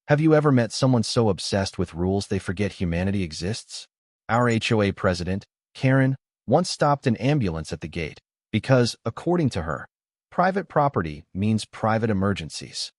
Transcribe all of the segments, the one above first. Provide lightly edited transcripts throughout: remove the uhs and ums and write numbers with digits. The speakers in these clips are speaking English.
Have you ever met someone so obsessed with rules they forget humanity exists? Our HOA president, Karen, once stopped an ambulance at the gate because, according to her, private property means private emergencies.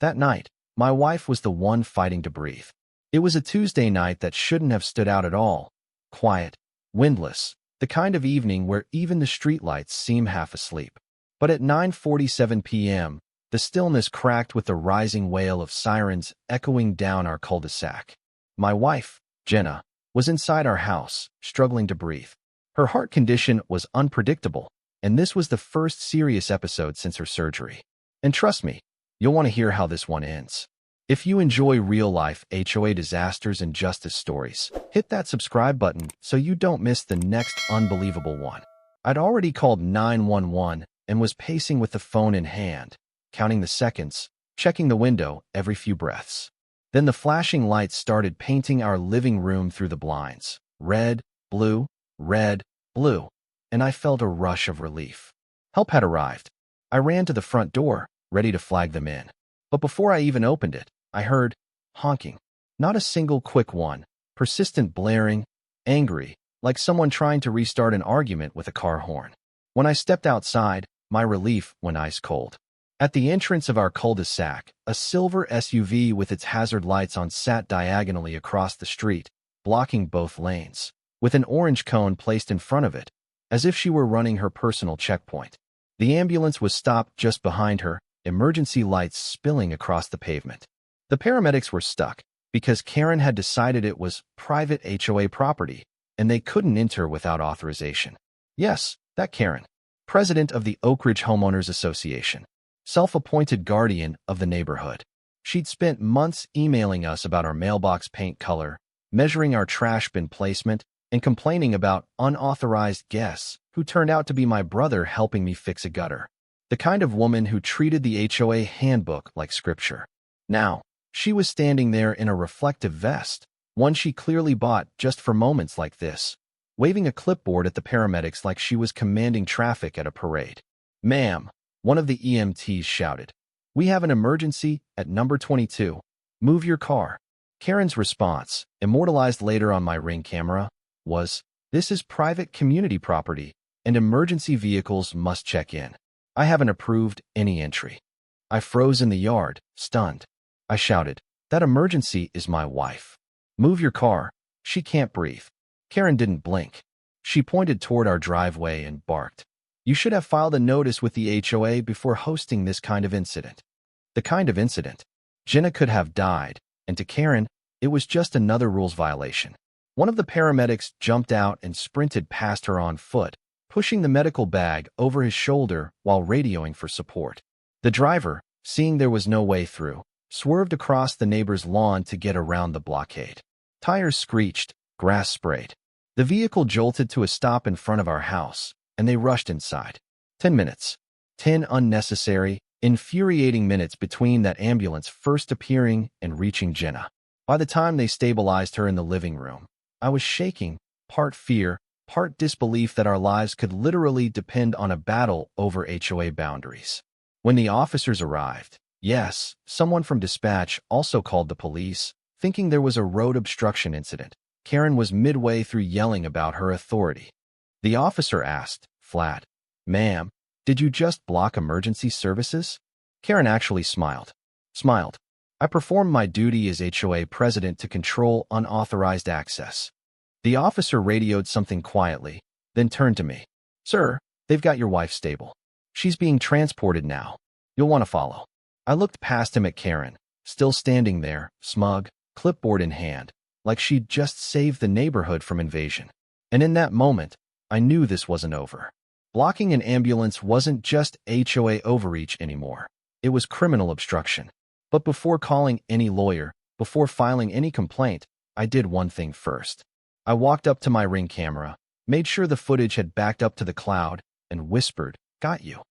That night, my wife was the one fighting to breathe. It was a Tuesday night that shouldn't have stood out at all. Quiet, windless, the kind of evening where even the streetlights seem half asleep. But at 9:47 p.m., the stillness cracked with the rising wail of sirens echoing down our cul-de-sac. My wife, Jenna, was inside our house, struggling to breathe. Her heart condition was unpredictable, and this was the first serious episode since her surgery. And trust me, you'll want to hear how this one ends. If you enjoy real-life HOA disasters and justice stories, hit that subscribe button so you don't miss the next unbelievable one. I'd already called 911 and was pacing with the phone in hand, counting the seconds, checking the window every few breaths. Then the flashing lights started painting our living room through the blinds. Red, blue, and I felt a rush of relief. Help had arrived. I ran to the front door, ready to flag them in. But before I even opened it, I heard honking. Not a single quick one, persistent blaring, angry, like someone trying to restart an argument with a car horn. When I stepped outside, my relief went ice cold. At the entrance of our cul-de-sac, a silver SUV with its hazard lights on sat diagonally across the street, blocking both lanes, with an orange cone placed in front of it, as if she were running her personal checkpoint. The ambulance was stopped just behind her, emergency lights spilling across the pavement. The paramedics were stuck because Karen had decided it was private HOA property, and they couldn't enter without authorization. Yes, that Karen, president of the Oak Ridge Homeowners Association, self-appointed guardian of the neighborhood. She'd spent months emailing us about our mailbox paint color, measuring our trash bin placement, and complaining about unauthorized guests who turned out to be my brother helping me fix a gutter. The kind of woman who treated the HOA handbook like scripture. Now, she was standing there in a reflective vest, one she clearly bought just for moments like this, waving a clipboard at the paramedics like she was commanding traffic at a parade. "Ma'am," one of the EMTs shouted, "we have an emergency at number 22. Move your car." Karen's response, immortalized later on my Ring camera, was, "This is private community property, and emergency vehicles must check in. I haven't approved any entry." I froze in the yard, stunned. I shouted, "That emergency is my wife. Move your car. She can't breathe." Karen didn't blink. She pointed toward our driveway and barked, "You should have filed a notice with the HOA before hosting this kind of incident." The kind of incident. Jenna could have died, and to Karen, it was just another rules violation. One of the paramedics jumped out and sprinted past her on foot, pushing the medical bag over his shoulder while radioing for support. The driver, seeing there was no way through, swerved across the neighbor's lawn to get around the blockade. Tires screeched, grass sprayed. The vehicle jolted to a stop in front of our house, and they rushed inside. 10 minutes. 10 unnecessary, infuriating minutes between that ambulance first appearing and reaching Jenna. By the time they stabilized her in the living room, I was shaking, part fear, part disbelief that our lives could literally depend on a battle over HOA boundaries. When the officers arrived, yes, someone from dispatch also called the police, thinking there was a road obstruction incident. Karen was midway through yelling about her authority. The officer asked, flat, "Ma'am, did you just block emergency services?" Karen actually smiled. "I performed my duty as HOA president to control unauthorized access." The officer radioed something quietly, then turned to me. "Sir, they've got your wife stable. She's being transported now. You'll want to follow." I looked past him at Karen, still standing there, smug, clipboard in hand, like she'd just saved the neighborhood from invasion. And in that moment, I knew this wasn't over. Blocking an ambulance wasn't just HOA overreach anymore. It was criminal obstruction. But before calling any lawyer, before filing any complaint, I did one thing first. I walked up to my Ring camera, made sure the footage had backed up to the cloud, and whispered, "Got you."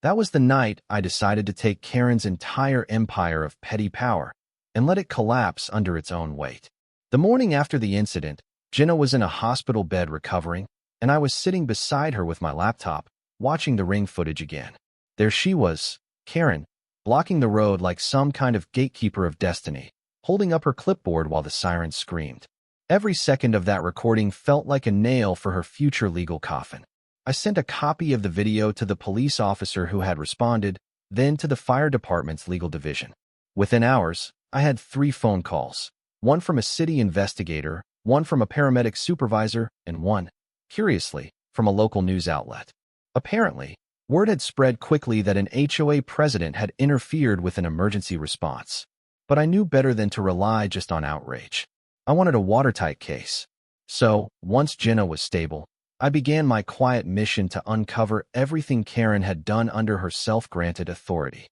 That was the night I decided to take Karen's entire empire of petty power and let it collapse under its own weight. The morning after the incident, Jenna was in a hospital bed recovering, and I was sitting beside her with my laptop, watching the Ring footage again. There she was, Karen, blocking the road like some kind of gatekeeper of destiny, holding up her clipboard while the siren screamed. Every second of that recording felt like a nail for her future legal coffin. I sent a copy of the video to the police officer who had responded, then to the fire department's legal division. Within hours, I had 3 phone calls, one from a city investigator, one from a paramedic supervisor, and one, curiously, from a local news outlet. Apparently, word had spread quickly that an HOA president had interfered with an emergency response. But I knew better than to rely just on outrage. I wanted a watertight case. So, once Jenna was stable, I began my quiet mission to uncover everything Karen had done under her self-granted authority.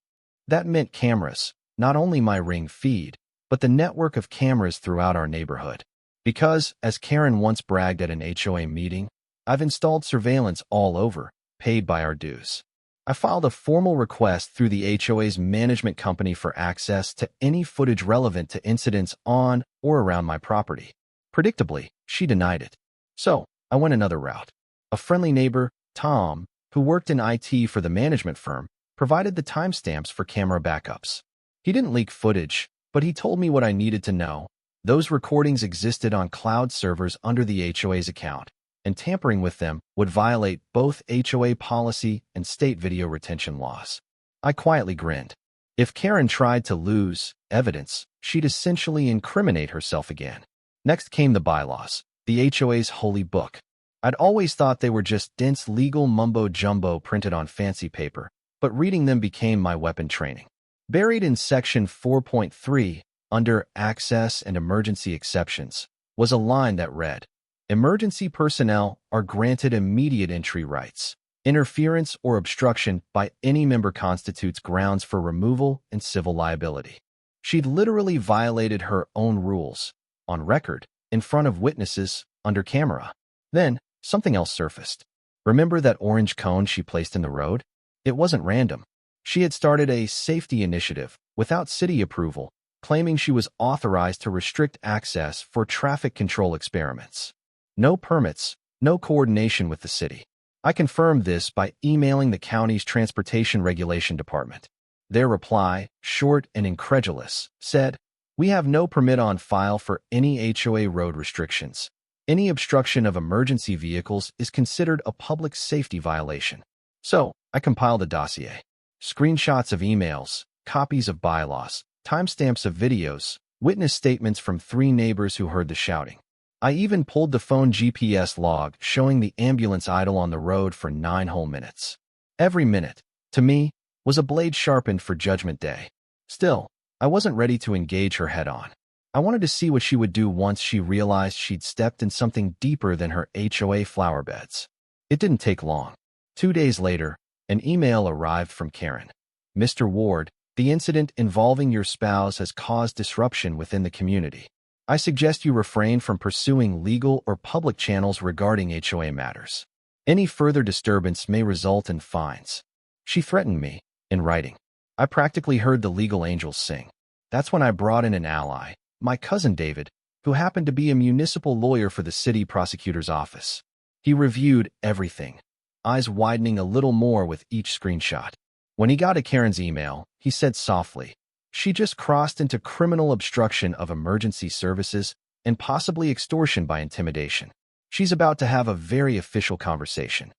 That meant cameras, not only my Ring feed, but the network of cameras throughout our neighborhood. Because, as Karen once bragged at an HOA meeting, I've installed surveillance all over, paid by our dues. I filed a formal request through the HOA's management company for access to any footage relevant to incidents on or around my property. Predictably, she denied it. So, I went another route. A friendly neighbor, Tom, who worked in IT for the management firm, provided the timestamps for camera backups. He didn't leak footage, but he told me what I needed to know. Those recordings existed on cloud servers under the HOA's account, and tampering with them would violate both HOA policy and state video retention laws. I quietly grinned. If Karen tried to lose evidence, she'd essentially incriminate herself again. Next came the bylaws, the HOA's holy book. I'd always thought they were just dense legal mumbo-jumbo printed on fancy paper, but reading them became my weapon training. Buried in Section 4.3, under Access and Emergency Exceptions, was a line that read, "Emergency personnel are granted immediate entry rights. Interference or obstruction by any member constitutes grounds for removal and civil liability." She'd literally violated her own rules, on record, in front of witnesses, under camera. Then, something else surfaced. Remember that orange cone she placed in the road? It wasn't random. She had started a safety initiative, without city approval, claiming she was authorized to restrict access for traffic control experiments. No permits, no coordination with the city. I confirmed this by emailing the county's Transportation Regulation Department. Their reply, short and incredulous, said, "We have no permit on file for any HOA road restrictions. Any obstruction of emergency vehicles is considered a public safety violation." So, I compiled a dossier. Screenshots of emails, copies of bylaws, timestamps of videos, witness statements from 3 neighbors who heard the shouting. I even pulled the phone GPS log showing the ambulance idle on the road for 9 whole minutes. Every minute, to me, was a blade sharpened for Judgment Day. Still, I wasn't ready to engage her head-on. I wanted to see what she would do once she realized she'd stepped in something deeper than her HOA flower beds. It didn't take long. 2 days later, an email arrived from Karen. "Mr. Ward, the incident involving your spouse has caused disruption within the community. I suggest you refrain from pursuing legal or public channels regarding HOA matters. Any further disturbance may result in fines." She threatened me, in writing. I practically heard the legal angels sing. That's when I brought in an ally, my cousin David, who happened to be a municipal lawyer for the city prosecutor's office. He reviewed everything, eyes widening a little more with each screenshot. When he got to Karen's email, he said softly, "She just crossed into criminal obstruction of emergency services and possibly extortion by intimidation. She's about to have a very official conversation."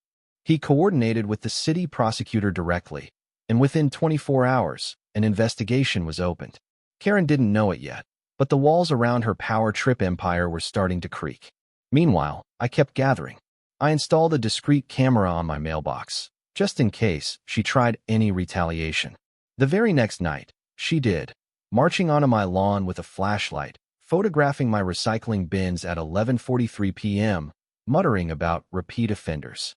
He coordinated with the city prosecutor directly, and within 24 hours, an investigation was opened. Karen didn't know it yet, but the walls around her power trip empire were starting to creak. Meanwhile, I kept gathering. I installed a discreet camera on my mailbox, just in case she tried any retaliation. The very next night, she did, marching onto my lawn with a flashlight, photographing my recycling bins at 11:43 p.m., muttering about repeat offenders.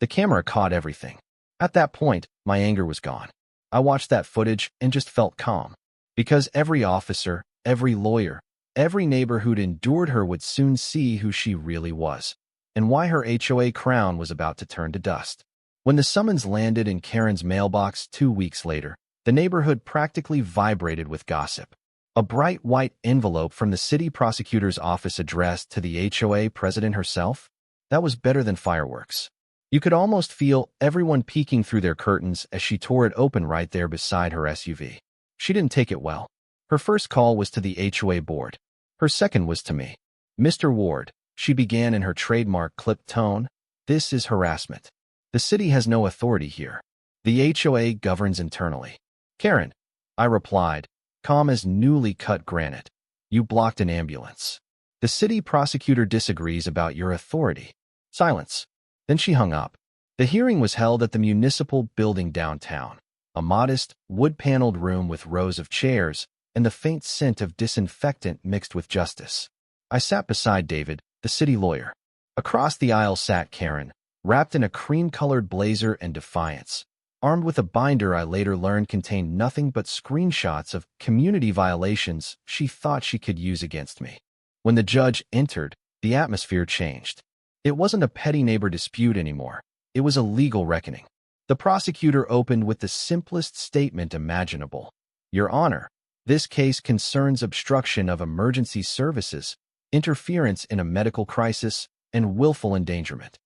The camera caught everything. At that point, my anger was gone. I watched that footage and just felt calm. Because every officer, every lawyer, every neighbor who'd endured her would soon see who she really was, and why her HOA crown was about to turn to dust. When the summons landed in Karen's mailbox 2 weeks later, the neighborhood practically vibrated with gossip. A bright white envelope from the city prosecutor's office addressed to the HOA president herself? That was better than fireworks. You could almost feel everyone peeking through their curtains as she tore it open right there beside her SUV. She didn't take it well. Her first call was to the HOA board. Her second was to me. "Mr. Ward," she began in her trademark clipped tone, "this is harassment. The city has no authority here. The HOA governs internally." "Karen," I replied, calm as newly cut granite, "you blocked an ambulance. The city prosecutor disagrees about your authority." Silence. Then she hung up. The hearing was held at the municipal building downtown, a modest, wood-paneled room with rows of chairs and the faint scent of disinfectant mixed with justice. I sat beside David, the city lawyer. Across the aisle sat Karen, wrapped in a cream-colored blazer and defiance, armed with a binder I later learned contained nothing but screenshots of community violations she thought she could use against me. When the judge entered, the atmosphere changed. It wasn't a petty neighbor dispute anymore. It was a legal reckoning. The prosecutor opened with the simplest statement imaginable. "Your Honor, this case concerns obstruction of emergency services, interference in a medical crisis, and willful endangerment."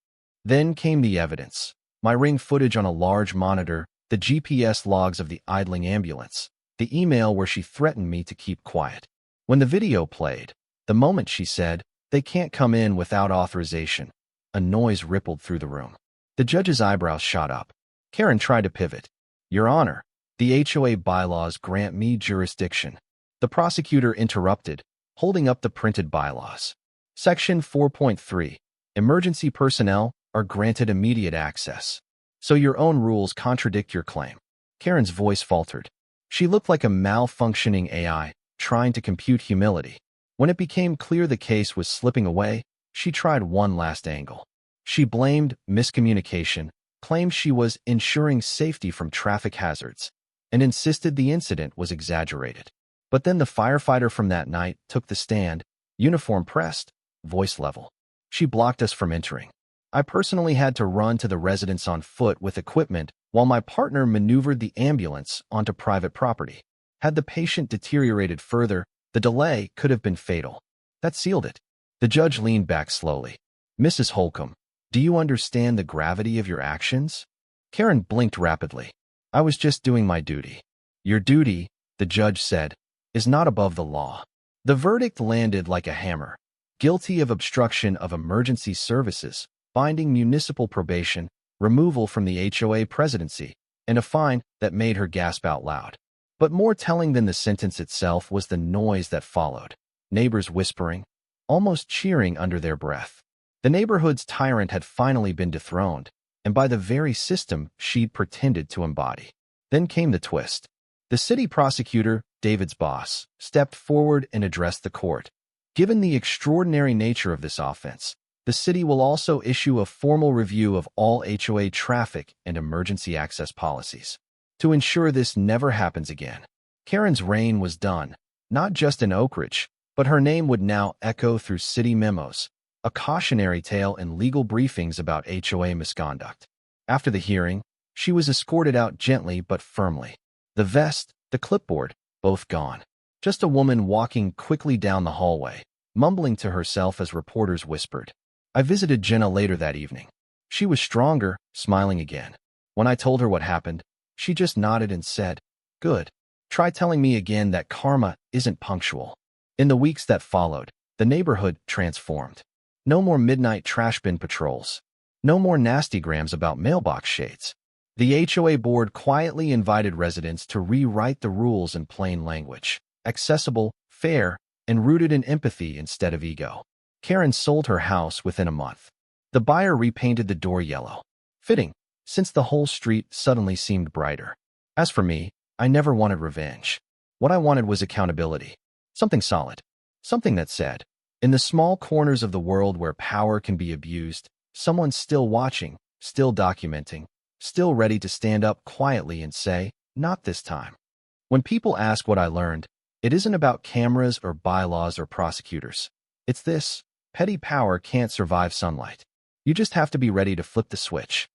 Then came the evidence. My ring footage on a large monitor, the GPS logs of the idling ambulance, the email where she threatened me to keep quiet. When the video played, the moment she said, "They can't come in without authorization," a noise rippled through the room. The judge's eyebrows shot up. Karen tried to pivot. "Your Honor, the HOA bylaws grant me jurisdiction." The prosecutor interrupted, holding up the printed bylaws. Section 4.3. Emergency personnel are granted immediate access. So your own rules contradict your claim. Karen's voice faltered. She looked like a malfunctioning AI, trying to compute humility. When it became clear the case was slipping away, she tried one last angle. She blamed miscommunication, claimed she was ensuring safety from traffic hazards, and insisted the incident was exaggerated. But then the firefighter from that night took the stand, uniform pressed, voice level. She blocked us from entering. I personally had to run to the residence on foot with equipment while my partner maneuvered the ambulance onto private property. Had the patient deteriorated further, the delay could have been fatal. That sealed it. The judge leaned back slowly. "Mrs. Holcomb, do you understand the gravity of your actions?" Karen blinked rapidly. "I was just doing my duty." "Your duty," the judge said, "is not above the law." The verdict landed like a hammer. Guilty of obstruction of emergency services, binding municipal probation, removal from the HOA presidency, and a fine that made her gasp out loud. But more telling than the sentence itself was the noise that followed. Neighbors whispering, almost cheering under their breath. The neighborhood's tyrant had finally been dethroned, and by the very system she'd pretended to embody. Then came the twist. The city prosecutor, David's boss, stepped forward and addressed the court. "Given the extraordinary nature of this offense, the city will also issue a formal review of all HOA traffic and emergency access policies to ensure this never happens again." Karen's reign was done, not just in Oak Ridge, but her name would now echo through city memos, a cautionary tale in legal briefings about HOA misconduct. After the hearing, she was escorted out gently but firmly. The vest, the clipboard, both gone. Just a woman walking quickly down the hallway, mumbling to herself as reporters whispered. I visited Jenna later that evening. She was stronger, smiling again. When I told her what happened, she just nodded and said, "Good. Try telling me again that karma isn't punctual." In the weeks that followed, the neighborhood transformed. No more midnight trash bin patrols. No more nastygrams about mailbox shades. The HOA board quietly invited residents to rewrite the rules in plain language, accessible, fair, and rooted in empathy instead of ego. Karen sold her house within a month. The buyer repainted the door yellow. Fitting, since the whole street suddenly seemed brighter. As for me, I never wanted revenge. What I wanted was accountability. Something solid. Something that said, in the small corners of the world where power can be abused, someone's still watching, still documenting, still ready to stand up quietly and say, "Not this time." When people ask what I learned, it isn't about cameras or bylaws or prosecutors. It's this: petty power can't survive sunlight. You just have to be ready to flip the switch.